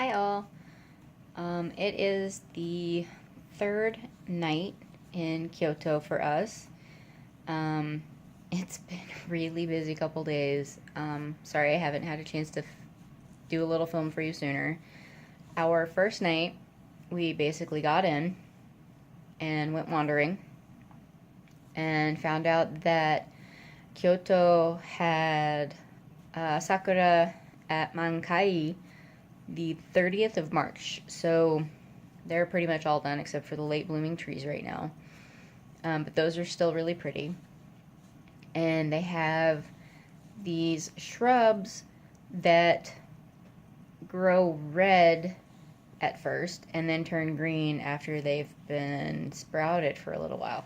Hi all. It is the third night in Kyoto for us. Um, it's been a really busy couple days. Sorry I haven't had a chance to do a little film for you sooner. Our first night, we basically got in and went wandering and found out that Kyoto had sakura at Mankai the 30th of March. So they're pretty much all done except for the late blooming trees right now. But those are still really pretty. And they have these shrubs that grow red at first and then turn green after they've been sprouted for a little while.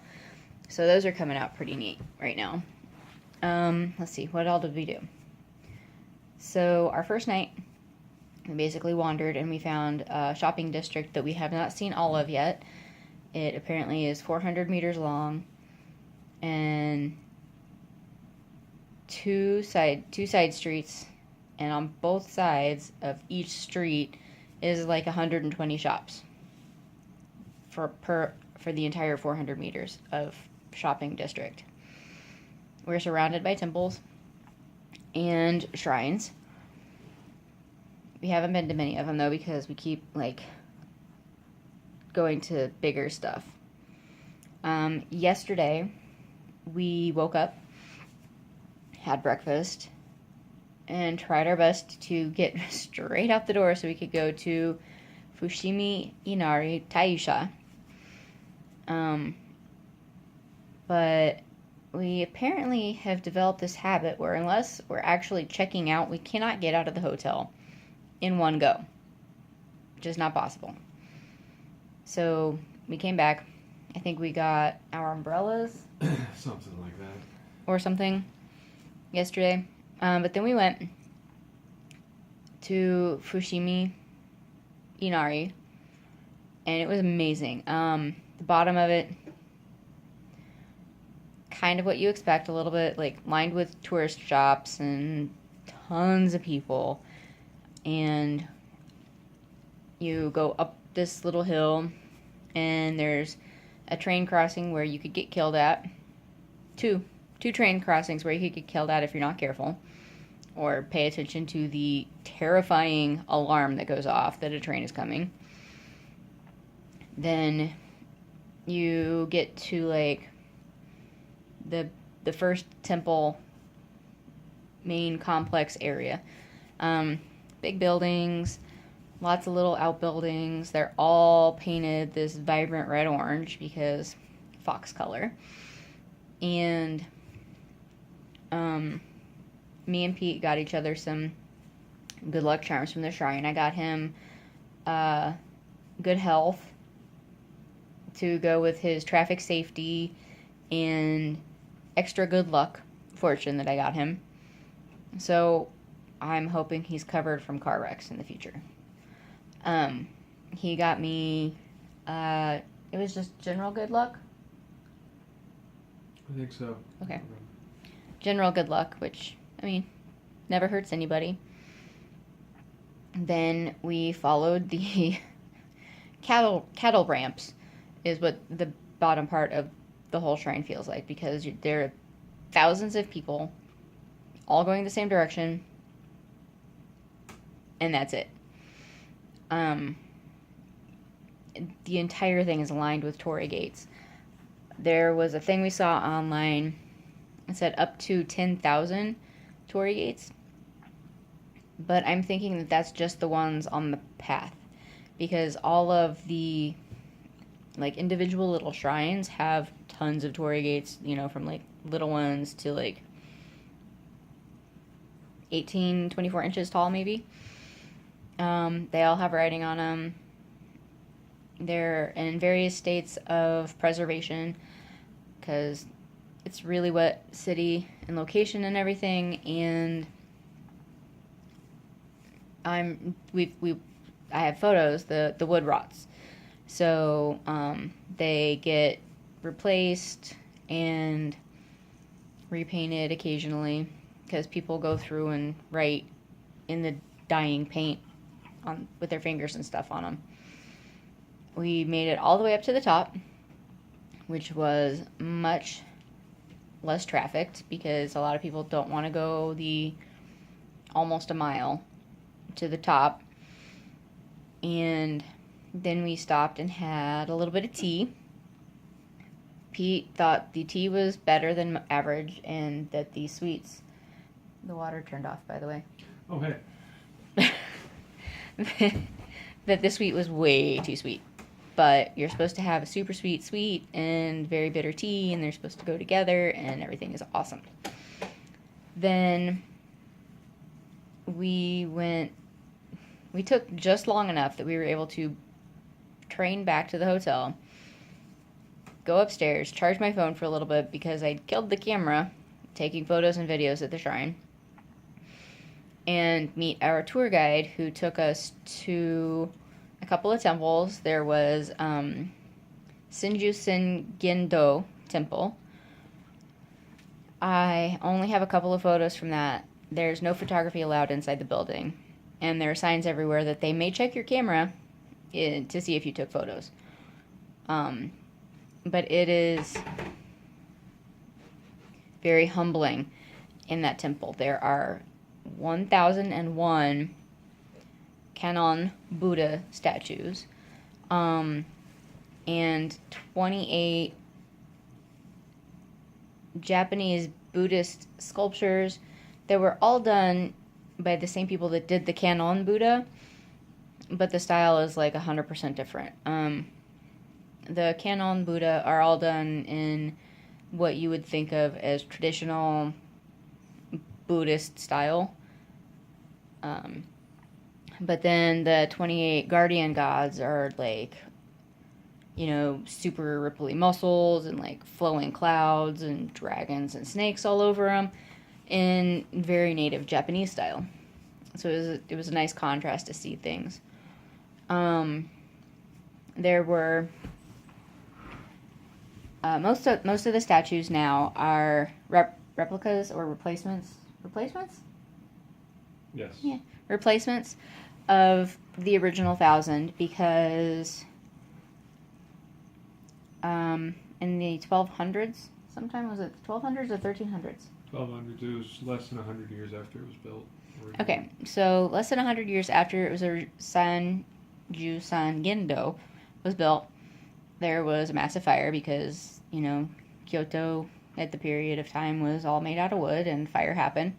So those are coming out pretty neat right now. Let's see, what all did we do? So our first night, we basically wandered and we found a shopping district that we have not seen all of yet. It apparently is 400 meters long and two side streets, and on both sides of each street is like 120 shops for the entire 400 meters of shopping district. We're surrounded by temples and shrines. We haven't been to many of them though because we keep going to bigger stuff. Yesterday we woke up, had breakfast, and tried our best to get straight out the door so we could go to Fushimi Inari Taisha. But we apparently have developed this habit where unless we're actually checking out, we cannot get out of the hotel in one go. Just not possible. So we came back. I think we got our umbrellas. Something like that. Or something yesterday. But then we went to Fushimi Inari, and it was amazing. The bottom of it, kind of what you expect, a little bit lined with tourist shops and tons of people. And you go up this little hill, and there's a train crossing where you could get killed at. Two train crossings where you could get killed at if you're not careful, or pay attention to the terrifying alarm that goes off that a train is coming. Then you get to the first temple main complex area. Big buildings, lots of little outbuildings. They're all painted this vibrant red-orange because fox color. And me and Pete got each other some good luck charms from the shrine. I got him good health to go with his traffic safety and extra good luck fortune that I got him. So I'm hoping he's covered from car wrecks in the future. He got me, it was just general good luck. I think so. Okay. General good luck, which, never hurts anybody. Then we followed the cattle ramps, is what the bottom part of the whole shrine feels like, because there are thousands of people all going the same direction, and that's it. The entire thing is lined with torii gates. There was a thing we saw online. It said up to 10,000 torii gates. But I'm thinking that that's just the ones on the path. Because all of the individual little shrines have tons of torii gates, from little ones to 18, 24 inches tall maybe. They all have writing on them. They're in various states of preservation because it's really what city and location and everything. And I have photos. The wood rots, so they get replaced and repainted occasionally because people go through and write in the dyeing paint on with their fingers and stuff on them. We made it all the way up to the top, which was much less trafficked because a lot of people don't want to go the almost a mile to the top. And then we stopped and had a little bit of tea. Pete thought the tea was better than average and that the sweets... The water turned off, by the way. Oh, hey. That the sweet was way too sweet. But you're supposed to have a super sweet, and very bitter tea, and they're supposed to go together, and everything is awesome. Then we took just long enough that we were able to train back to the hotel, go upstairs, charge my phone for a little bit because I'd killed the camera taking photos and videos at the shrine, and meet our tour guide who took us to a couple of temples. There was Shinju Gendo Temple. I only have a couple of photos from that. There's no photography allowed inside the building, and there are signs everywhere that they may check your camera to see if you took photos. But it is very humbling in that temple. There are 1,001 Kannon Buddha statues, and 28 Japanese Buddhist sculptures that were all done by the same people that did the Kannon Buddha, but the style is like 100% different. The Kannon Buddha are all done in what you would think of as traditional Buddhist style. But then the 28 guardian gods are like, super ripply muscles and like flowing clouds and dragons and snakes all over them in very native Japanese style. So it was a nice contrast to see things. There were most of the statues now are replicas or replacements. Replacements? Yes. Yeah, replacements of the original 1,000 because in the 1200s, sometime was it 1200s or 1300s? 1200s. It was less than 100 years after it was built. Originally. Okay, so less than 100 years after it was Sanju Gendo was built, there was a massive fire because, Kyoto at the period of time was all made out of wood and fire happened.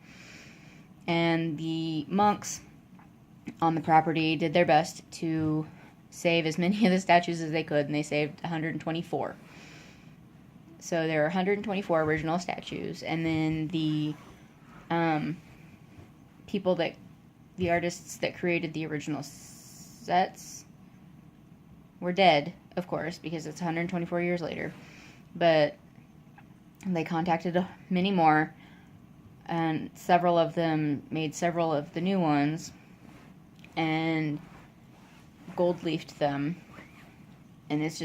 And the monks on the property did their best to save as many of the statues as they could, and they saved 124. So there are 124 original statues, and then the the artists that created the original sets were dead, of course, because it's 124 years later. But they contacted many more, and several of them made several of the new ones and gold leafed them, and it's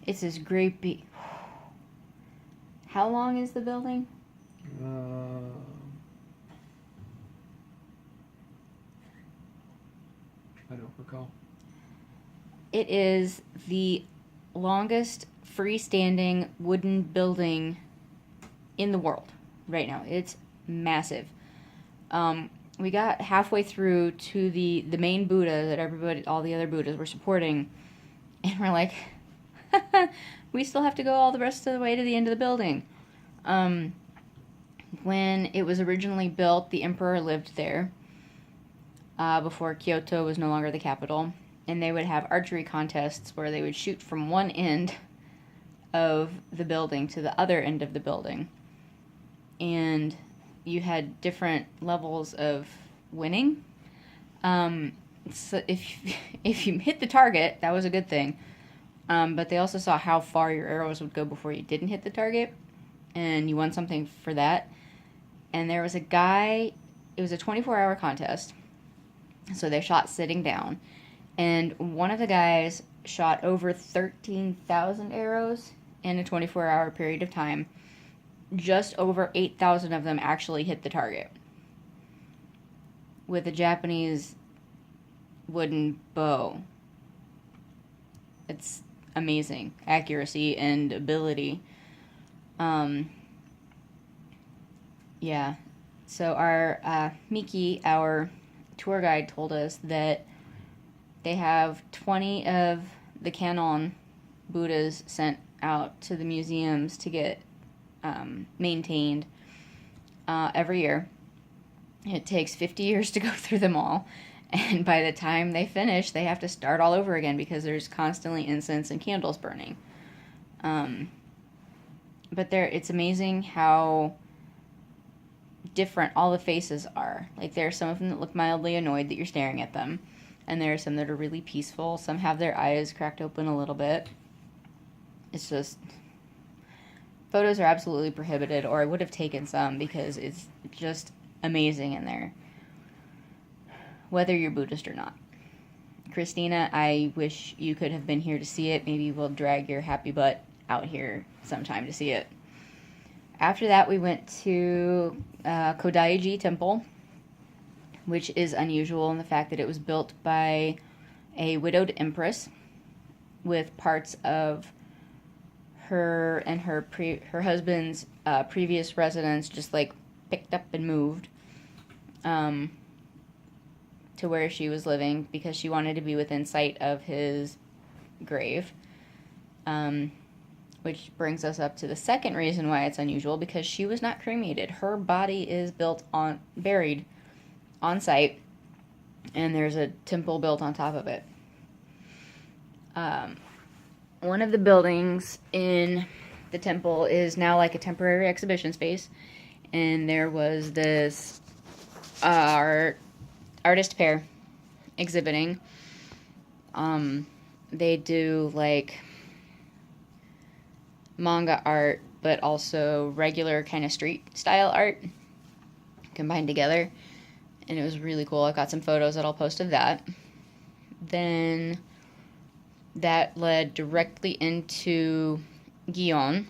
this great How long is the building? I don't recall. It is the longest freestanding wooden building in the world right now. It's massive. We got halfway through to the main Buddha that all the other Buddhas were supporting, and we're like, we still have to go all the rest of the way to the end of the building. When it was originally built, the emperor lived there before Kyoto was no longer the capital, and they would have archery contests where they would shoot from one end of the building to the other end of the building. And you had different levels of winning. So if you hit the target, that was a good thing. But they also saw how far your arrows would go before you didn't hit the target, and you won something for that. And there was a guy, it was a 24-hour contest, so they shot sitting down, and one of the guys shot over 13,000 arrows in a 24-hour period of time. Just over 8,000 of them actually hit the target, with a Japanese wooden bow. It's amazing accuracy and ability. Yeah. So our Miki, our tour guide, told us that they have 20 of the Canon Buddhas sent out to the museums to get maintained every year. It takes 50 years to go through them all. And by the time they finish, they have to start all over again because there's constantly incense and candles burning. But it's amazing how different all the faces are. Like, there are some of them that look mildly annoyed that you're staring at them. And there are some that are really peaceful. Some have their eyes cracked open a little bit. It's just... Photos are absolutely prohibited, or I would have taken some because it's just amazing in there. Whether you're Buddhist or not. Christina, I wish you could have been here to see it. Maybe we'll drag your happy butt out here sometime to see it. After that, we went to Kodaiji Temple, which is unusual in the fact that it was built by a widowed empress with parts of her and her husband's previous residence just like picked up and moved to where she was living because she wanted to be within sight of his grave. Which brings us up to the second reason why it's unusual, because she was not cremated. Her body is buried on site, and there's a temple built on top of it. One of the buildings in the temple is now like a temporary exhibition space, and there was this artist pair exhibiting. They do like manga art, but also regular kind of street style art combined together, and it was really cool. I got some photos that I'll post of that. Then that led directly into Gion,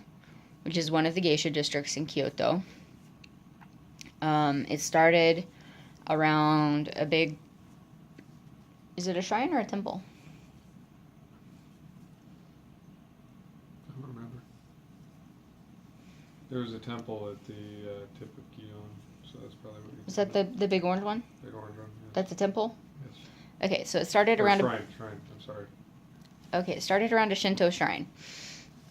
which is one of the geisha districts in Kyoto. It started around a big... Is it a shrine or a temple? I don't remember. There was a temple at the tip of Gion, so that's probably what you're... Is that the big orange one? Big orange one, yes. That's a temple? Yes. Okay, so it started around... Shrine, I'm sorry. Okay, it started around a Shinto shrine.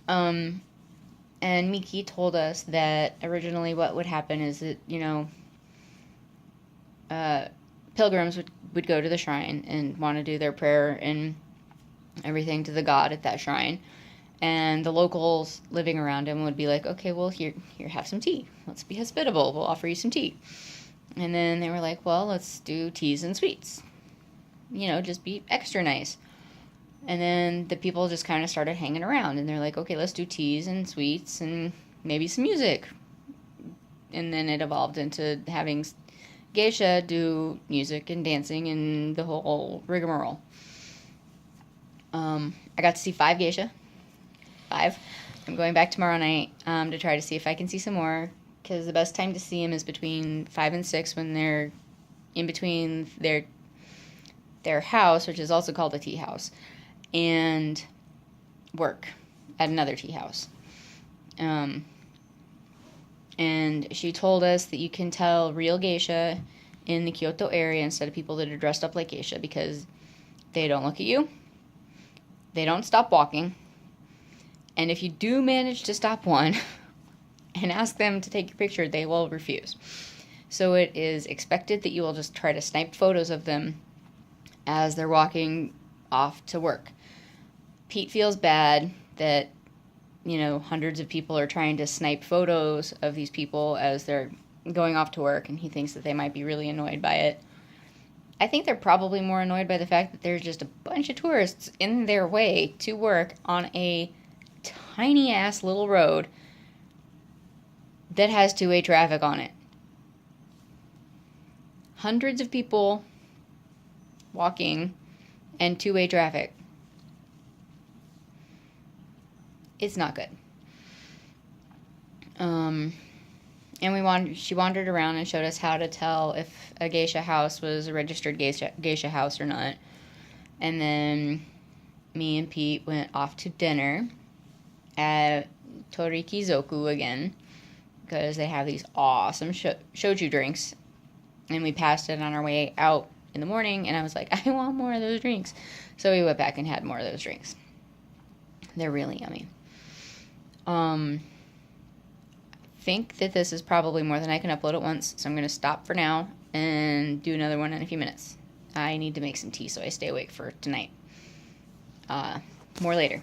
And Miki told us that originally what would happen is that, pilgrims would go to the shrine and want to do their prayer and everything to the god at that shrine. And the locals living around him would be like, okay, well, here, have some tea. Let's be hospitable. We'll offer you some tea. And then they were like, well, let's do teas and sweets. Just be extra nice. And then the people just kind of started hanging around. And they're like, okay, let's do teas and sweets and maybe some music. And then it evolved into having geisha do music and dancing and the whole rigmarole. I got to see 5 geisha. 5. I'm going back tomorrow night to try to see if I can see some more, because the best time to see them is between 5 and 6 when they're in between their house, which is also called a tea house, and work at another tea house. And she told us that you can tell real geisha in the Kyoto area instead of people that are dressed up like geisha, because they don't look at you, they don't stop walking, and if you do manage to stop one and ask them to take your picture, they will refuse. So it is expected that you will just try to snipe photos of them as they're walking off to work. Pete feels bad that, hundreds of people are trying to snipe photos of these people as they're going off to work, and he thinks that they might be really annoyed by it. I think they're probably more annoyed by the fact that there's just a bunch of tourists in their way to work on a tiny-ass little road that has two-way traffic on it. Hundreds of people walking and two-way traffic. It's not good. And she wandered around and showed us how to tell if a geisha house was a registered geisha house or not. And then me and Pete went off to dinner at Torikizoku again because they have these awesome shochu drinks. And we passed it on our way out in the morning, and I was like, I want more of those drinks. So we went back and had more of those drinks. They're really yummy. I think that this is probably more than I can upload at once, so I'm going to stop for now and do another one in a few minutes. I need to make some tea so I stay awake for tonight. More later.